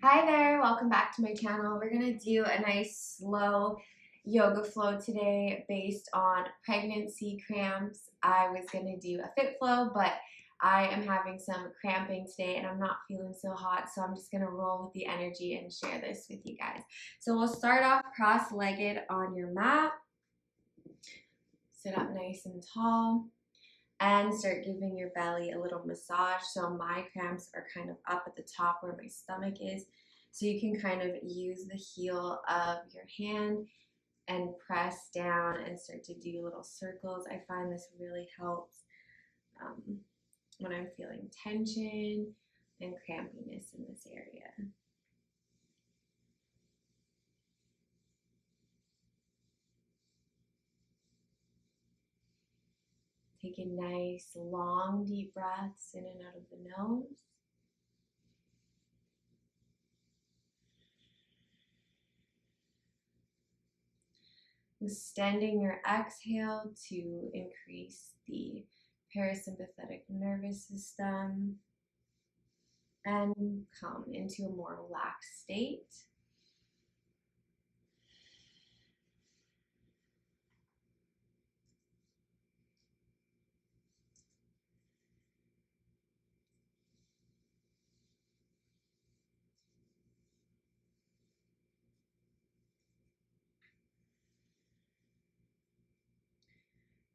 Hi there, welcome back to my channel. We're gonna do a nice slow yoga flow today based on pregnancy cramps. I was gonna do a fit flow, but I am having some cramping today and I'm not feeling so hot, so I'm just gonna roll with the energy and share this with you guys. So we'll start off cross-legged on your mat. Sit up nice and tall and start giving your belly a little massage. So my cramps are kind of up at the top where my stomach is. So you can kind of use the heel of your hand and press down and start to do little circles. I find this really helps when I'm feeling tension and crampiness in this area. Taking nice, long, deep breaths in and out of the nose. Extending your exhale to increase the parasympathetic nervous system and come into a more relaxed state.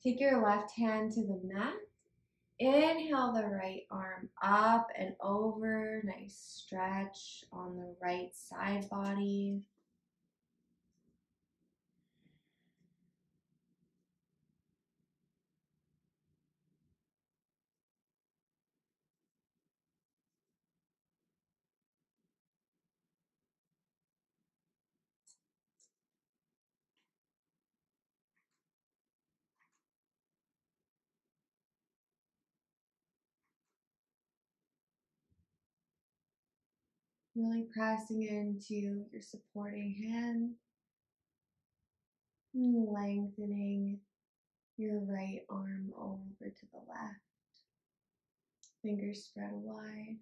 Take your left hand to the mat. Inhale the right arm up and over. Nice stretch on the right side body. Really pressing into your supporting hand. And lengthening your right arm over to the left. Fingers spread wide.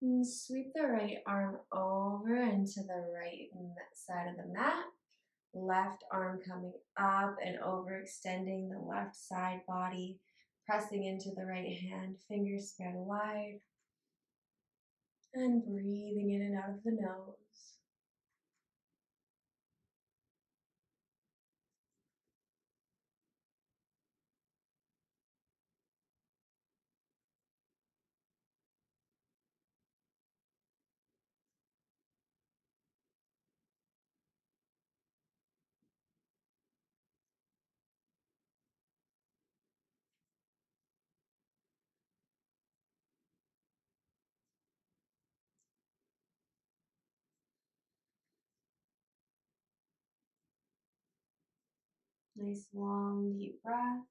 And sweep the right arm over into the right side of the mat. Left arm coming up and over, extending the left side body, pressing into the right hand, fingers spread wide, and breathing in and out of the nose. Nice long deep breaths.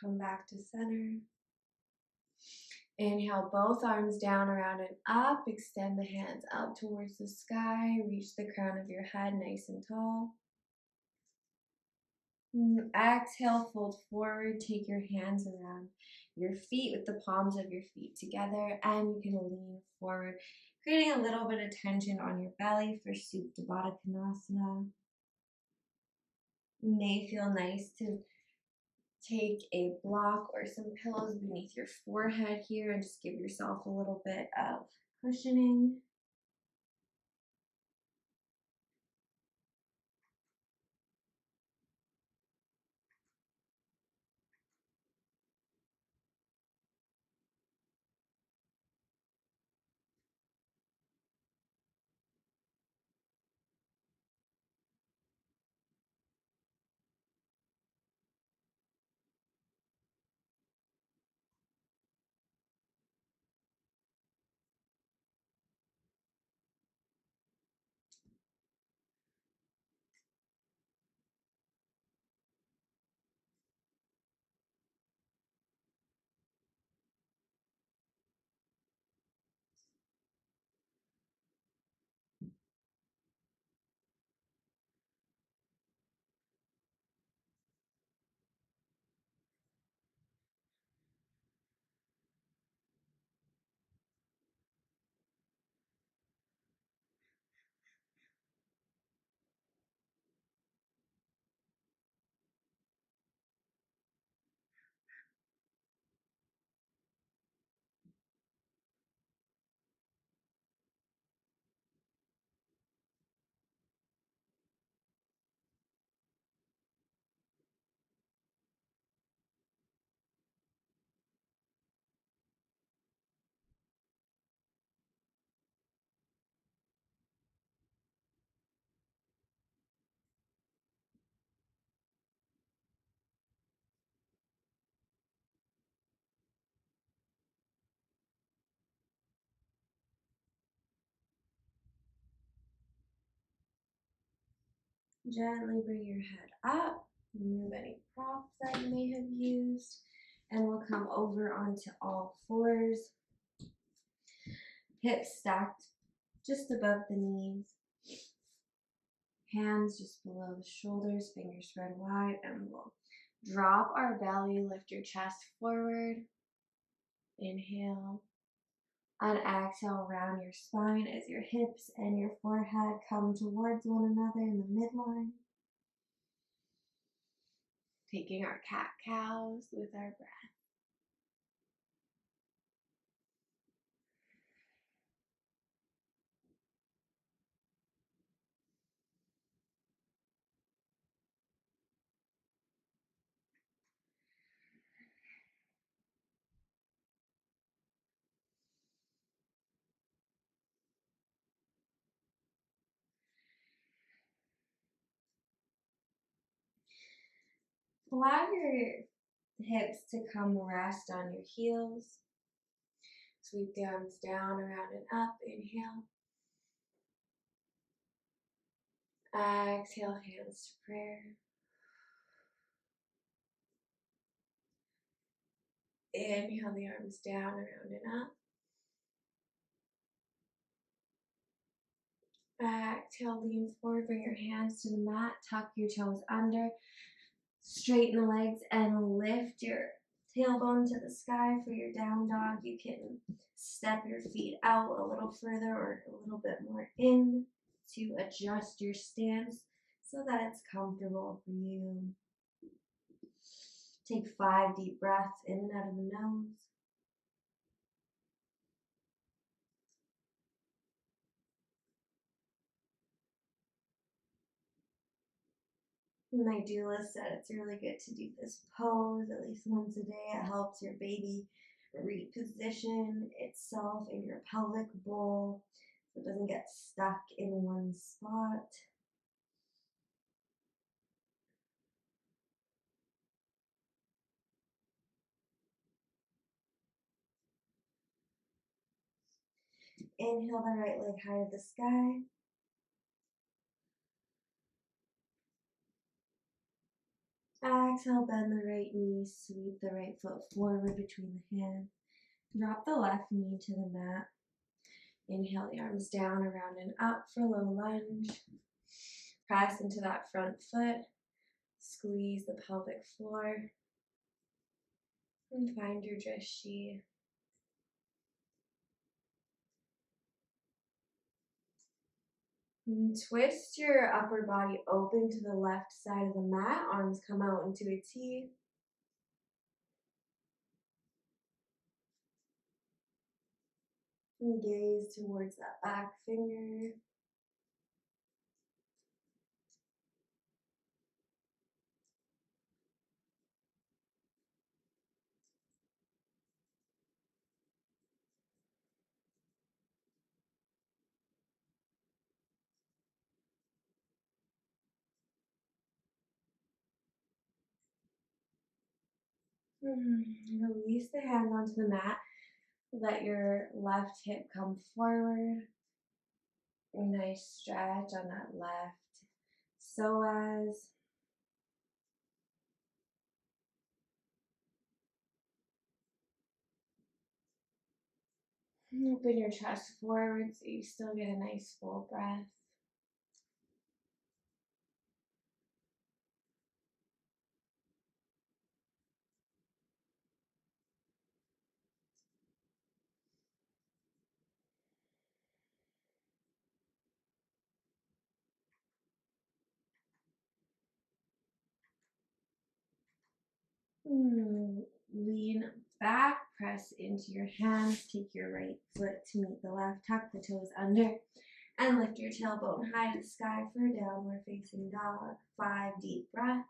Come back to center. Inhale both arms down, around and up. Extend the hands out towards the sky. Reach the crown of your head nice and tall. Exhale, fold forward. Take your hands around your feet with the palms of your feet together, and you can lean forward, creating a little bit of tension on your belly for Supta Baddha Konasana. It may feel nice to take a block or some pillows beneath your forehead here and just give yourself a little bit of cushioning. Gently bring your head up, remove any props that you may have used, and we'll come over onto all fours. Hips stacked just above the knees. Hands just below the shoulders, fingers spread wide, and we'll drop our belly, lift your chest forward. Inhale. And exhale, round your spine as your hips and your forehead come towards one another in the midline. Taking our cat-cows with our breath. Allow your hips to come rest on your heels. Sweep the arms down, around, and up. Inhale. Exhale, hands to prayer. Inhale the arms down, around, and up. Exhale, lean forward, bring your hands to the mat, tuck your toes under, straighten the legs, and lift your tailbone to the sky for your down dog. You can step your feet out a little further or a little bit more in to adjust your stance so that it's comfortable for you. Take 5 deep breaths in and out of the nose. My doula said it's really good to do this pose at least once a day. It helps your baby reposition itself in your pelvic bowl so it doesn't get stuck in one spot. Inhale the right leg high to the sky. Exhale, bend the right knee, sweep the right foot forward between the hands. Drop the left knee to the mat. Inhale the arms down, around, and up for low lunge. Press into that front foot. Squeeze the pelvic floor. And find your drishti. And twist your upper body open to the left side of the mat. Arms come out into a T. And gaze towards that back finger. Release the hands onto the mat. Let your left hip come forward. A nice stretch on that left psoas. Open your chest forward so you still get a nice full breath. Lean back, press into your hands, take your right foot to meet the left, tuck the toes under, and lift your tailbone high to the sky for a downward facing dog. 5 deep breaths.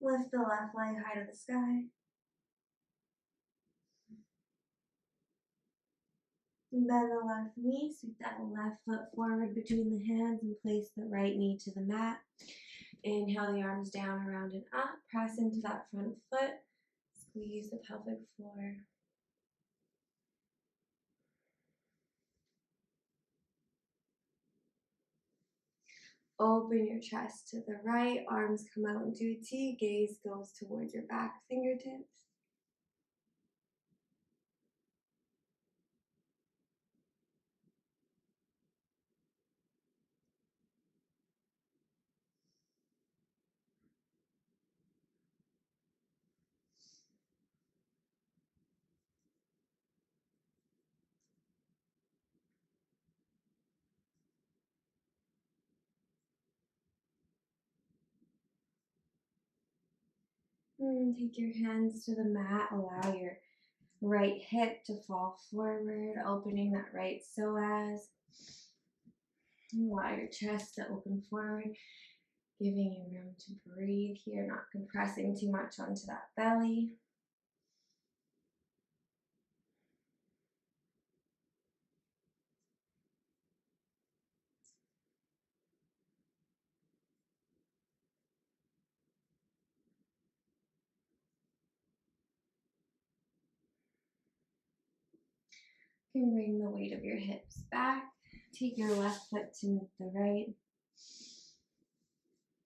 Lift the left leg high to the sky. And bend the left knee, sweep that left foot forward between the hands and place the right knee to the mat. Inhale the arms down, around and up. Press into that front foot. Squeeze the pelvic floor. Open your chest to the right, arms come out into a T, gaze goes towards your back fingertips. And take your hands to the mat, allow your right hip to fall forward, opening that right psoas. Allow your chest to open forward, giving you room to breathe here, not compressing too much onto that belly. You can bring the weight of your hips back. Take your left foot to meet the right.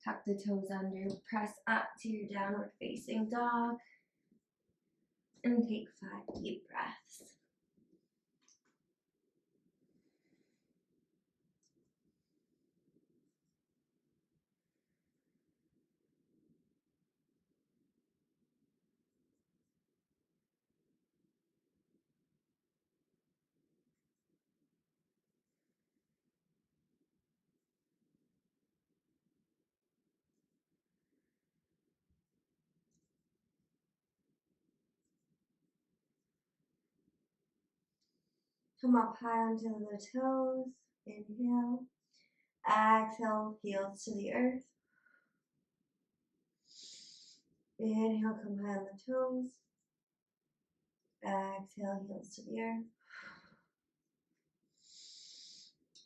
Tuck the toes under, press up to your downward facing dog. And take 5 deep breaths. Come up high onto the toes. Inhale. Exhale, heels to the earth. Inhale, come high on the toes. Exhale, heels to the earth.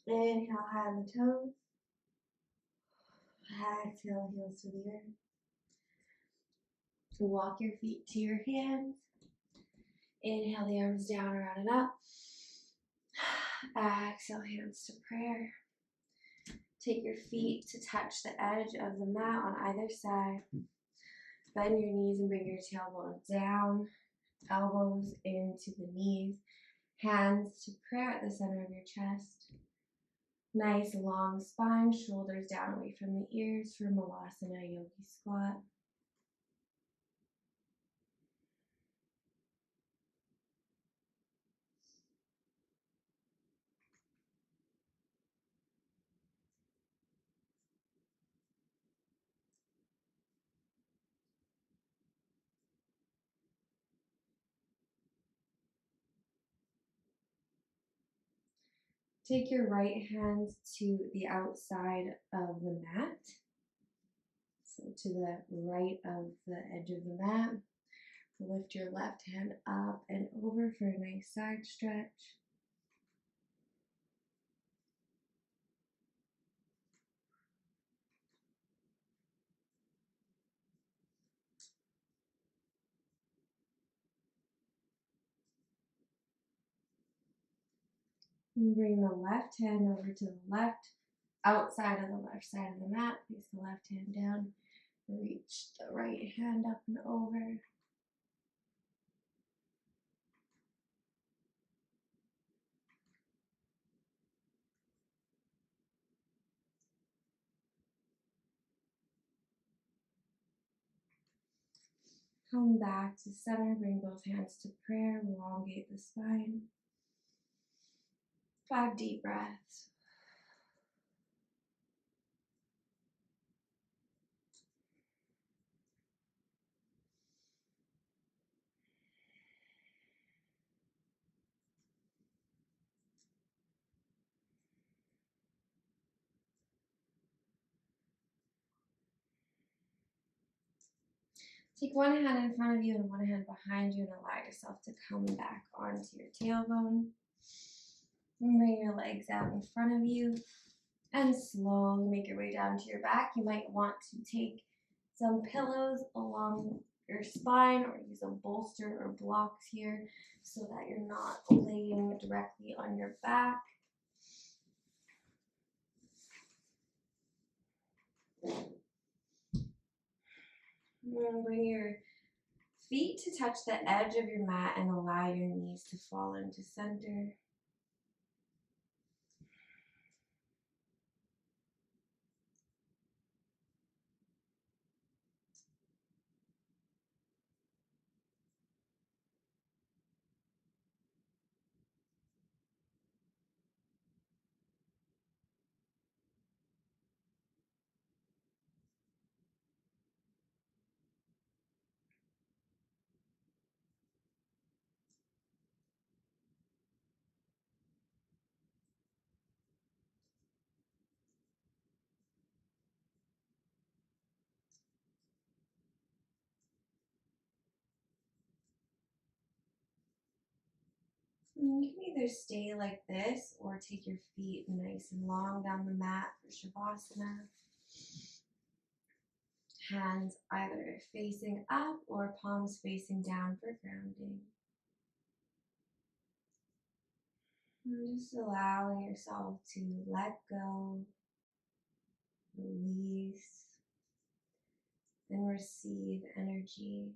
Inhale, high on the toes. Exhale, heels to the earth. Walk your feet to your hands. Inhale the arms down, around and up. Exhale, hands to prayer. Take your feet to touch the edge of the mat on either side. Bend your knees and bring your tailbone down. Elbows into the knees. Hands to prayer at the center of your chest. Nice long spine, shoulders down away from the ears for Malasana Yogi Squat. Take your right hand to the outside of the mat. So to the right of the edge of the mat. Lift your left hand up and over for a nice side stretch. And bring the left hand over to the left, outside of the left side of the mat. Place the left hand down. Reach the right hand up and over. Come back to center. Bring both hands to prayer. Elongate the spine. 5 deep breaths. Take one hand in front of you and one hand behind you and allow yourself to come back onto your tailbone. And bring your legs out in front of you and slowly make your way down to your back. You might want to take some pillows along your spine or use a bolster or blocks here so that you're not laying directly on your back. And bring your feet to touch the edge of your mat and allow your knees to fall into center. And you can either stay like this or take your feet nice and long down the mat for Shavasana. Hands either facing up or palms facing down for grounding. And just allowing yourself to let go, release, and receive energy.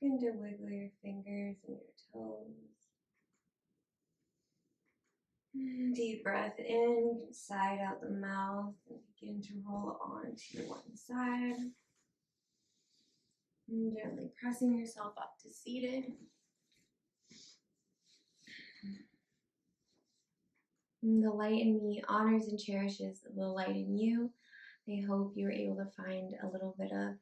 Begin to wiggle your fingers and your toes. Deep breath in, side out the mouth, and begin to roll on to one side. And gently pressing yourself up to seated. And the light in me honors and cherishes the light in you. I hope you were able to find a little bit of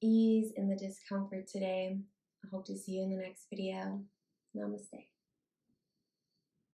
ease in the discomfort today. I hope to see you in the next video. Namaste.